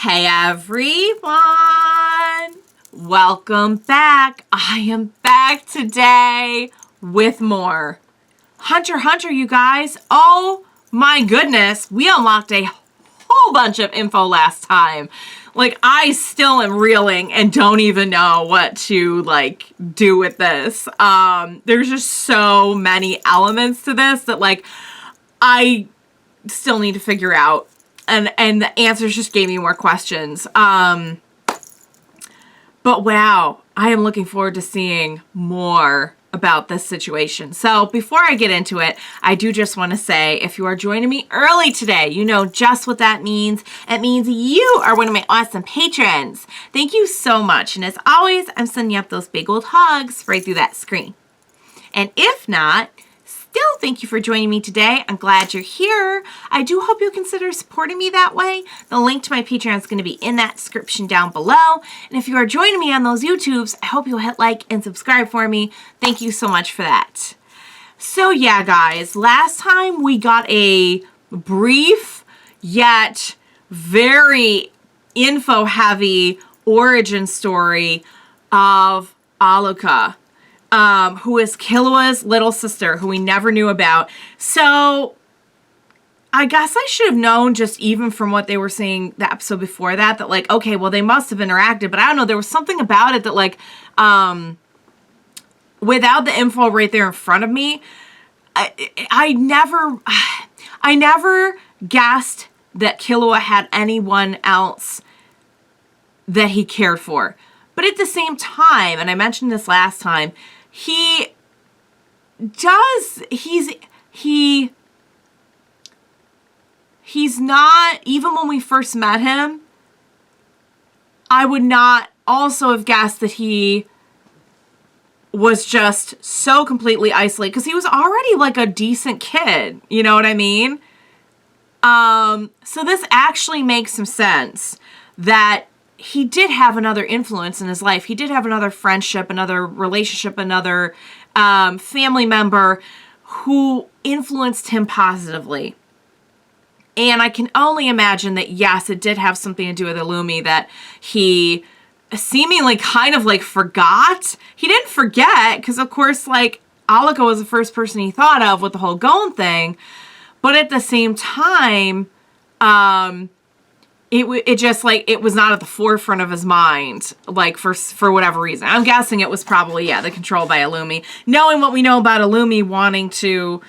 Hey everyone! Welcome back. I am back today with more Hunter x Hunter, you guys. Oh my goodness, we unlocked a whole bunch of info last time. Like, I still am reeling and don't even know what to, like, do with this. There's just so many elements to this that, like, I still need to figure out. And the answers just gave me more questions. But wow, I am looking forward to seeing more about this situation. So before I get into it, I do just want to say, if you are joining me early today, you know just what that means. It means you are one of my awesome patrons. Thank you so much. And as always, I'm sending you up those big old hugs right through that screen. And if not, still, thank you for joining me today. I'm glad you're here. I do hope you'll consider supporting me that way. The link to my Patreon is going to be in that description down below. And if you are joining me on those YouTubes, I hope you'll hit like and subscribe for me. Thank you so much for that. So yeah, guys, last time we got a brief yet very info-heavy origin story of Alluka. Who is Killua's little sister, who we never knew about. So, I guess I should have known, just even from what they were saying the episode before that, like, okay, well, they must have interacted, but I don't know, there was something about it that, like, without the info right there in front of me, I never guessed that Killua had anyone else that he cared for. But at the same time, and I mentioned this last time, he's not, even when we first met him, I would not also have guessed that he was just so completely isolated, because he was already like a decent kid, you know what I mean? So this actually makes some sense that he did have another influence in his life. He did have another friendship, another relationship, another family member who influenced him positively. And I can only imagine that, yes, it did have something to do with Illumi, that he seemingly kind of like forgot. He didn't forget, because of course, like, Alluka was the first person he thought of with the whole Gon thing. But at the same time, it just, like, it was not at the forefront of his mind, like, for whatever reason. I'm guessing it was probably, yeah, the control by Illumi. Knowing what we know about Illumi wanting to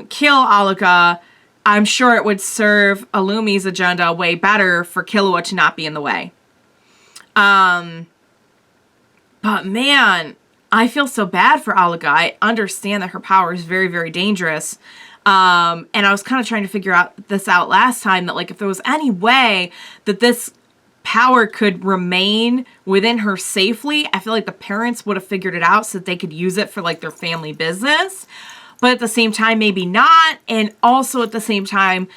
kill Alluka, I'm sure it would serve Illumi's agenda way better for Killua to not be in the way. But man, I feel so bad for Alluka. I understand that her power is very, very dangerous. And I was kind of trying to figure this out last time, that, like, if there was any way that this power could remain within her safely, I feel like the parents would have figured it out so that they could use it for, like, their family business. But at the same time, maybe not. And also at the same time,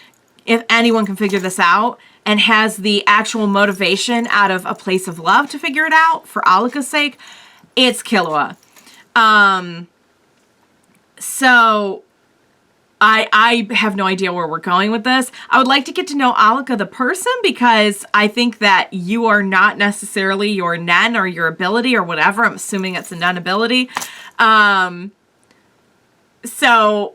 if anyone can figure this out and has the actual motivation out of a place of love to figure it out for Alluka's sake, it's Killua. So I have no idea where we're going with this. I would like to get to know Alluka the person, because I think that you are not necessarily your Nen or your ability or whatever. I'm assuming it's a Nen ability. So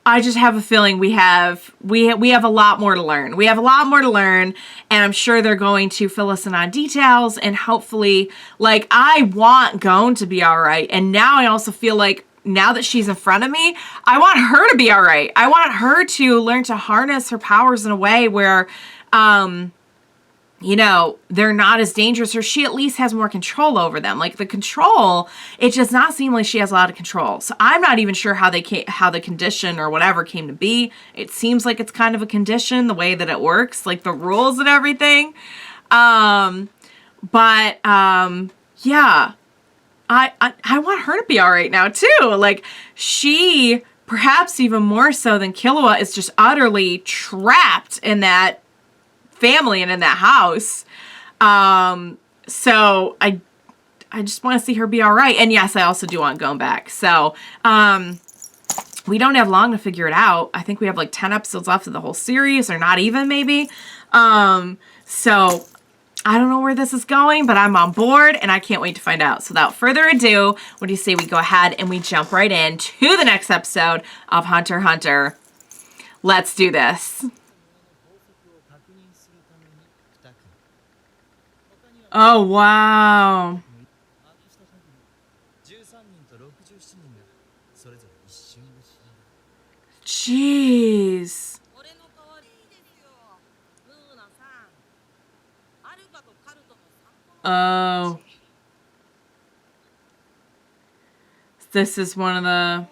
I just have a feeling we have a lot more to learn. We have a lot more to learn, and I'm sure they're going to fill us in on details, and hopefully, like, I want Gon to be all right. And now I also feel like, now that she's in front of me, I want her to be all right. I want her to learn to harness her powers in a way where, you know, they're not as dangerous, or she at least has more control over them. Like, the control, it does not seem like she has a lot of control. So I'm not even sure how the condition or whatever came to be. It seems like it's kind of a condition, the way that it works, like the rules and everything. Yeah. I want her to be all right now, too. Like, she, perhaps even more so than Killua, is just utterly trapped in that family and in that house. So I just want to see her be all right. And yes, I also do want Gon back. So, we don't have long to figure it out. I think we have like 10 episodes left of the whole series, or not even, maybe. So I don't know where this is going, but I'm on board and I can't wait to find out. So without further ado, what do you say we go ahead and we jump right into the next episode of Hunter x Hunter. Let's do this. Oh, wow. Jeez. Oh. This is one of the...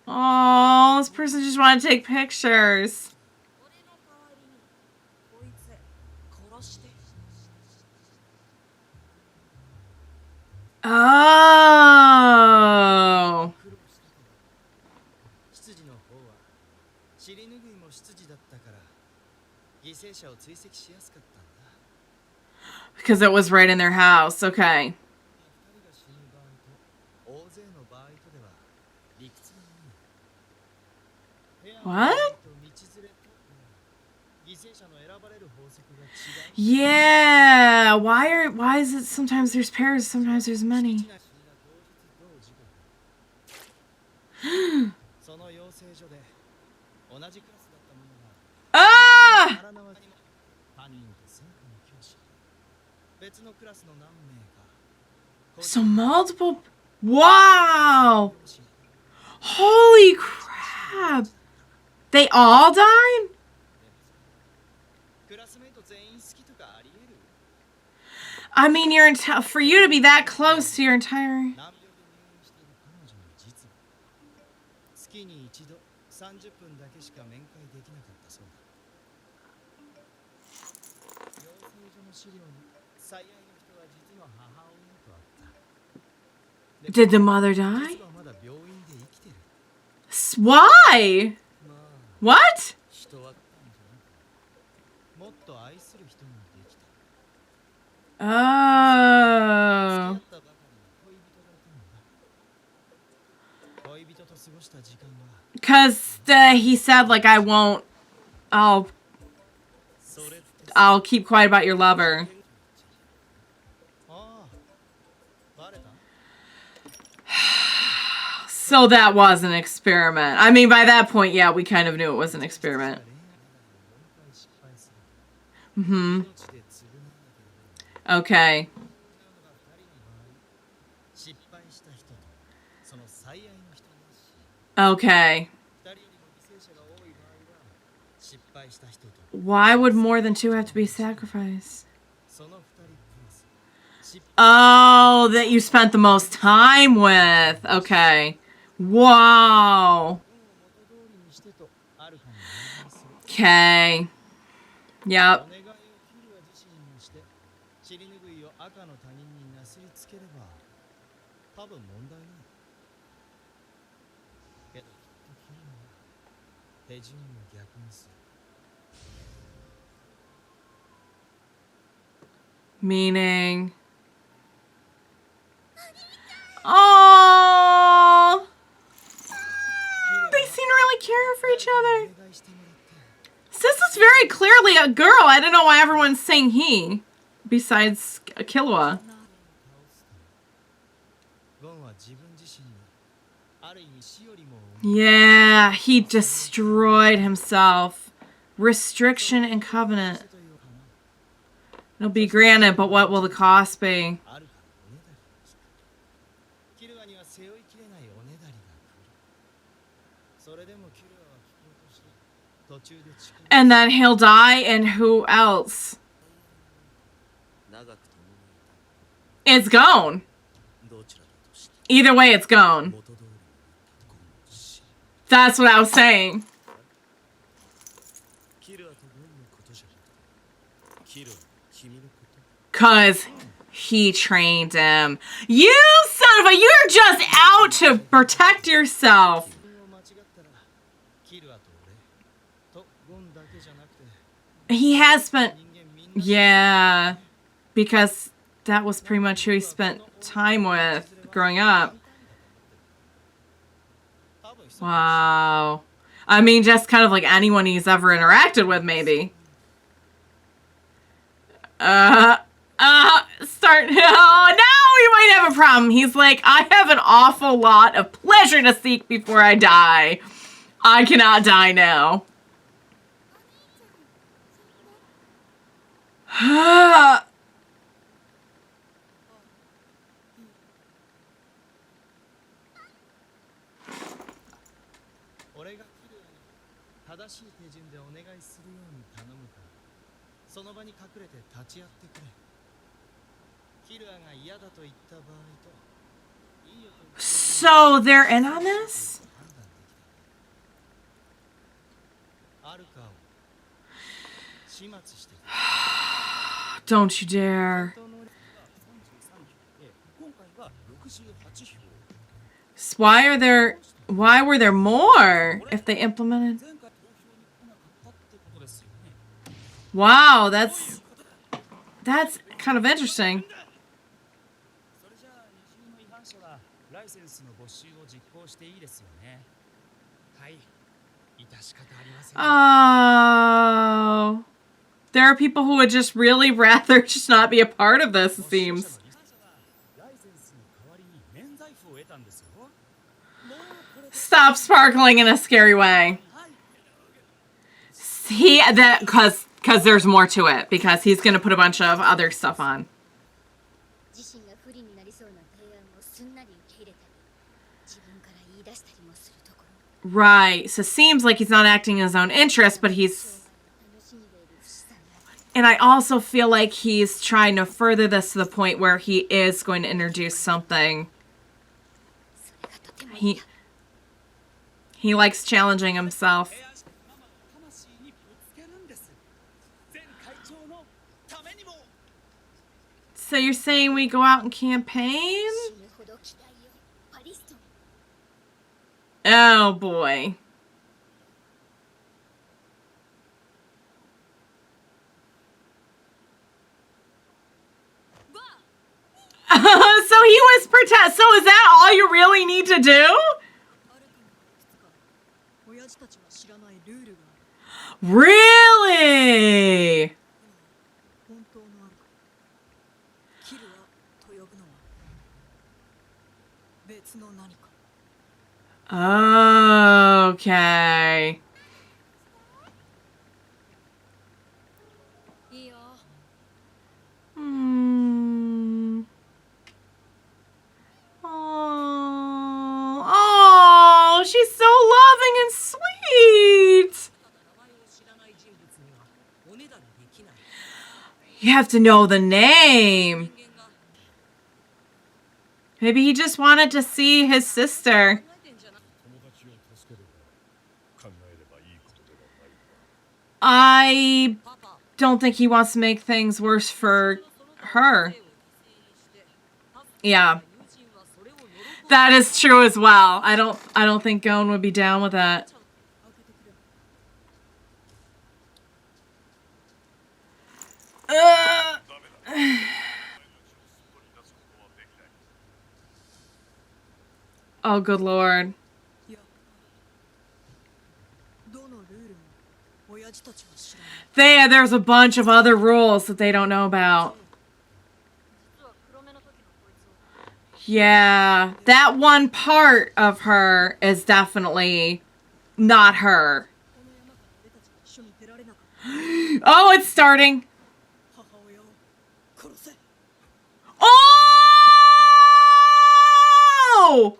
Oh, this person just wanted to take pictures. Oh. Because it was right in their house. Okay. What? Yeah. Why is it sometimes there's pairs, sometimes there's many? Ah! So multiple... Wow! Holy crap! They all died? I mean, for you to be that close to your entire... Did the mother die? Why? What? Oh. Because he said, like, I'll keep quiet about your lover. So that was an experiment. I mean, by that point, yeah, we kind of knew it was an experiment. Mm-hmm. Okay. Okay. Why would more than two have to be sacrificed? Oh, that you spent the most time with. Okay. Wow. Okay. Yep. Meaning... Oh, they seem to really care for each other. This is very clearly a girl. I don't know why everyone's saying he, besides Killua. Yeah, he destroyed himself. Restriction and covenant. It'll be granted, but what will the cost be? And then he'll die, and who else? It's gone. Either way, it's gone. That's what I was saying. Cause he trained him. You son of a... You're just out to protect yourself. He has spent... Yeah. Because that was pretty much who he spent time with growing up. Wow. I mean, just kind of like anyone he's ever interacted with, maybe. Start. Oh, now we might have a problem. He's like, I have an awful lot of pleasure to seek before I die. I cannot die now. So they're in on this? Don't you dare. Why were there more if they implemented? Wow, that's kind of interesting. Oh, there are people who would just really rather just not be a part of this, it seems. Stop sparkling in a scary way. See that because there's more to it, because he's gonna put a bunch of other stuff on. Right. So it seems like he's not acting in his own interest, but he's... And I also feel like he's trying to further this to the point where he is going to introduce something. He likes challenging himself. So you're saying we go out and campaign? Oh boy. So he was protest. So is that all you really need to do? Really? Okay. Oh, she's so loving and sweet. You have to know the name. Maybe he just wanted to see his sister. I don't think he wants to make things worse for her. Yeah. That is true as well. I don't think Gon would be down with that. Oh, good lord. There's a bunch of other rules that they don't know about. Yeah, that one part of her is definitely not her. Oh, it's starting. Oh!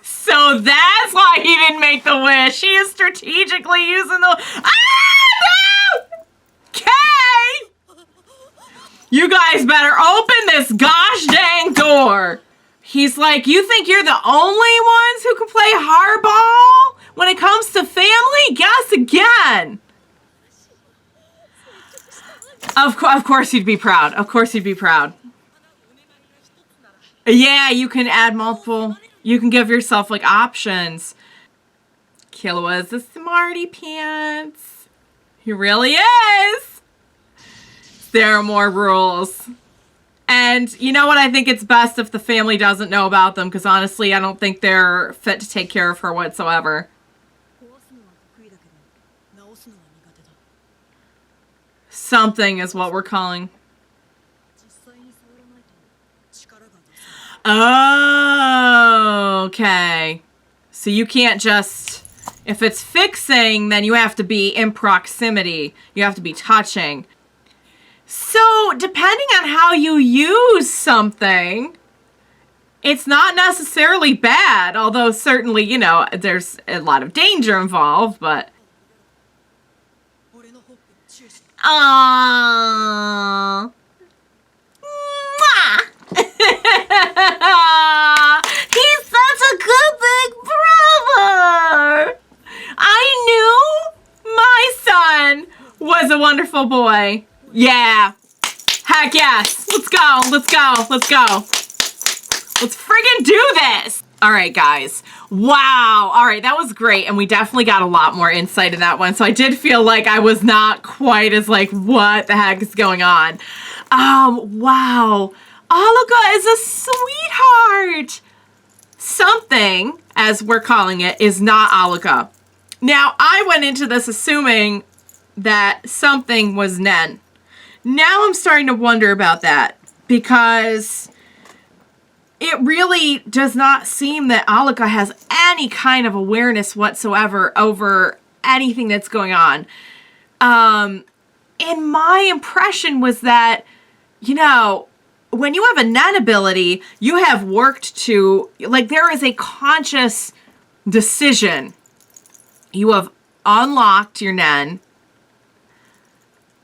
So that's why he didn't make the wish. He is strategically using the... Ah, no! Okay! You guys better open this gosh dang door. He's like, you think you're the only ones who can play hardball when it comes to family? Guess again. Of course he'd be proud. Of course he'd be proud. Yeah, you can add multiple... You can give yourself, like, options. Killua is a smarty pants. He really is. There are more rules. And you know what? I think it's best if the family doesn't know about them, because honestly, I don't think they're fit to take care of her whatsoever. Something is what we're calling. Oh, okay. So you can't just, if it's fixing, then you have to be in proximity. You have to be touching. So depending on how you use something, it's not necessarily bad, although certainly, you know, there's a lot of danger involved, but... Aww. Mwah! He's such a good big brother! I knew my son was a wonderful boy. Yeah. Heck yes. Let's go. Let's go. Let's go. Let's friggin' do this. All right, guys. Wow. All right, that was great. And we definitely got a lot more insight in that one. So I did feel like I was not quite as like, what the heck is going on? Wow. Alluka is a sweetheart. Something, as we're calling it, is not Alluka. Now, I went into this assuming that something was Nen. Now I'm starting to wonder about that because it really does not seem that Alluka has any kind of awareness whatsoever over anything that's going on. And my impression was that, you know, when you have a Nen ability, you have worked to, like, there is a conscious decision. You have unlocked your Nen.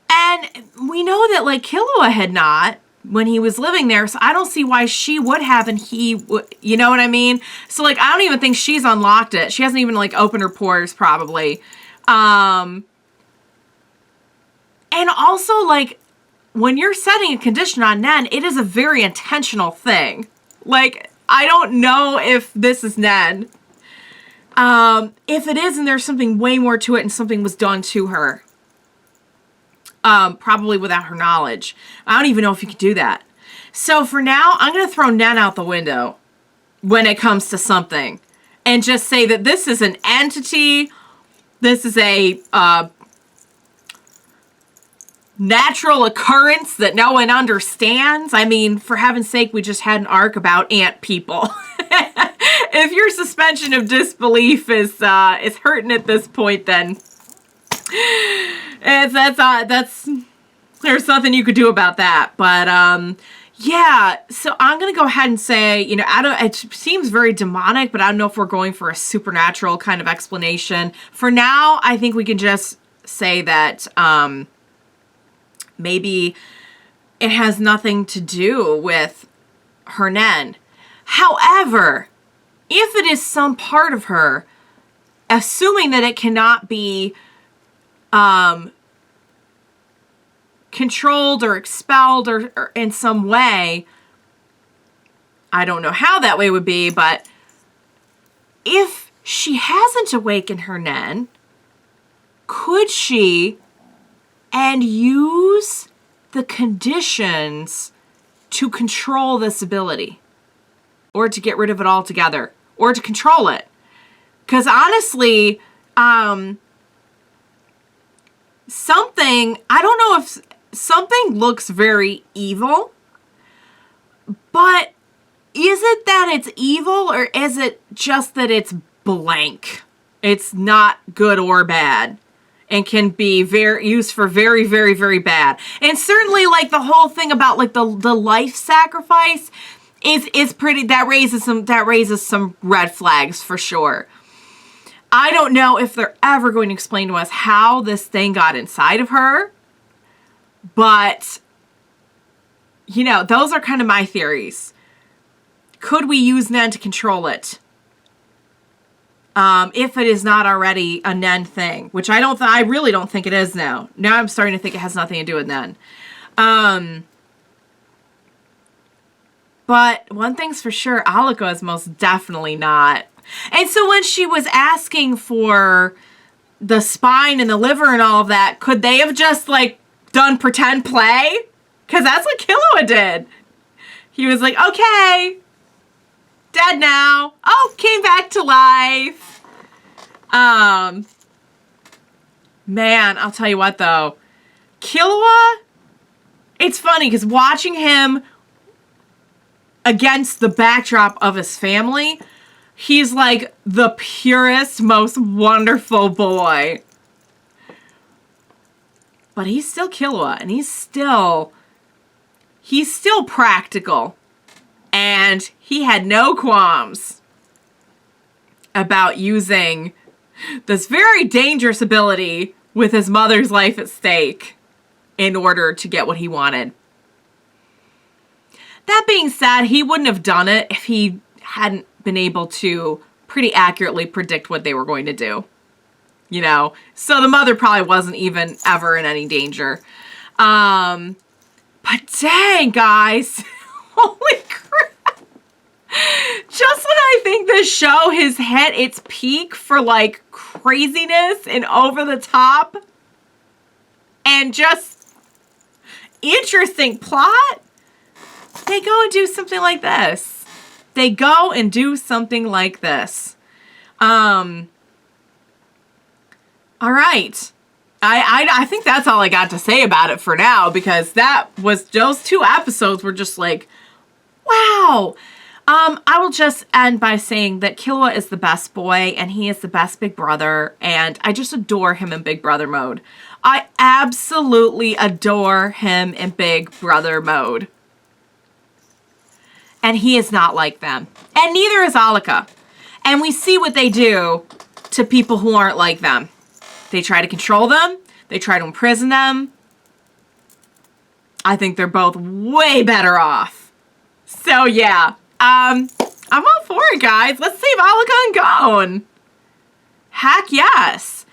And we know that, like, Killua had not when he was living there, so I don't see why she would have and he would, you know what I mean? So, like, I don't even think she's unlocked it. She hasn't even, like, opened her pores, probably. And also, like, when you're setting a condition on Nen, it is a very intentional thing. Like, I don't know if this is Nen. If it is, and there's something way more to it and something was done to her. Probably without her knowledge. I don't even know if you could do that. So for now, I'm going to throw Nen out the window when it comes to something. And just say that this is an entity. This is a natural occurrence that no one understands. I mean, for heaven's sake, we just had an arc about ant people. If your suspension of disbelief is hurting at this point, then... that's there's nothing you could do about that. But yeah, so I'm gonna go ahead and say, you know, it seems very demonic, but I don't know if we're going for a supernatural kind of explanation. For now, I think we can just say that maybe it has nothing to do with her Nen. However, if it is some part of her, assuming that it cannot be controlled or expelled or in some way, I don't know how that way would be, but if she hasn't awakened her Nen, could she and use the conditions to control this ability? Or to get rid of it altogether? Or to control it? Because honestly, something, I don't know if something looks very evil, but is it that it's evil or is it just that it's blank? It's not good or bad and can be used for very, very, very bad. And certainly like the whole thing about like the life sacrifice is pretty, that raises some red flags for sure. I don't know if they're ever going to explain to us how this thing got inside of her. But, you know, those are kind of my theories. Could we use Nen to control it? If it is not already a Nen thing. Which I really don't think it is now. Now I'm starting to think it has nothing to do with Nen. But one thing's for sure, Alluka is most definitely not. And so when she was asking for the spine and the liver and all of that, could they have just, like, done pretend play? Because that's what Killua did. He was like, okay, dead now. Oh, came back to life. Man, I'll tell you what, though. Killua, it's funny because watching him against the backdrop of his family, he's like the purest, most wonderful boy. But he's still Killua, and he's still practical. And he had no qualms about using this very dangerous ability with his mother's life at stake in order to get what he wanted. That being said, he wouldn't have done it if he hadn't been able to pretty accurately predict what they were going to do. You know? So the mother probably wasn't even ever in any danger. But dang, guys. Holy crap. Just when I think this show has hit its peak for, like, craziness and over the top and just interesting plot, they go and do something like this. They go and do something like this. All right. I think that's all I got to say about it for now, because those 2 episodes were just like, wow. I will just end by saying that Killua is the best boy, and he is the best big brother, and I just adore him in Big Brother mode. I absolutely adore him in Big Brother mode. And he is not like them. And neither is Alluka. And we see what they do to people who aren't like them. They try to control them. They try to imprison them. I think they're both way better off. So yeah, I'm all for it, guys. Let's save Alluka and Gon. Heck yes.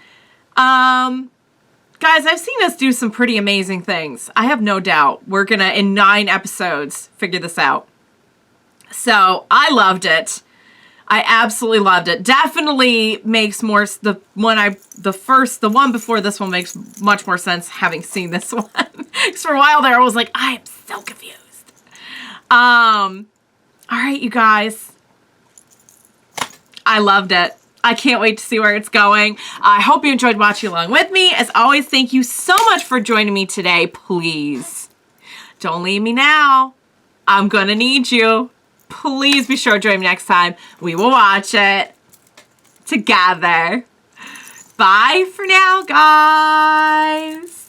Guys, I've seen us do some pretty amazing things. I have no doubt we're gonna, in 9 episodes, figure this out. So I loved it. I absolutely loved it. Definitely makes more, the one before this one makes much more sense having seen this one. Because for a while there I was like, I am so confused. All right, you guys. I loved it. I can't wait to see where it's going. I hope you enjoyed watching along with me. As always, thank you so much for joining me today. Please don't leave me now. I'm gonna need you. Please be sure to join me next time. We will watch it together. Bye for now, guys.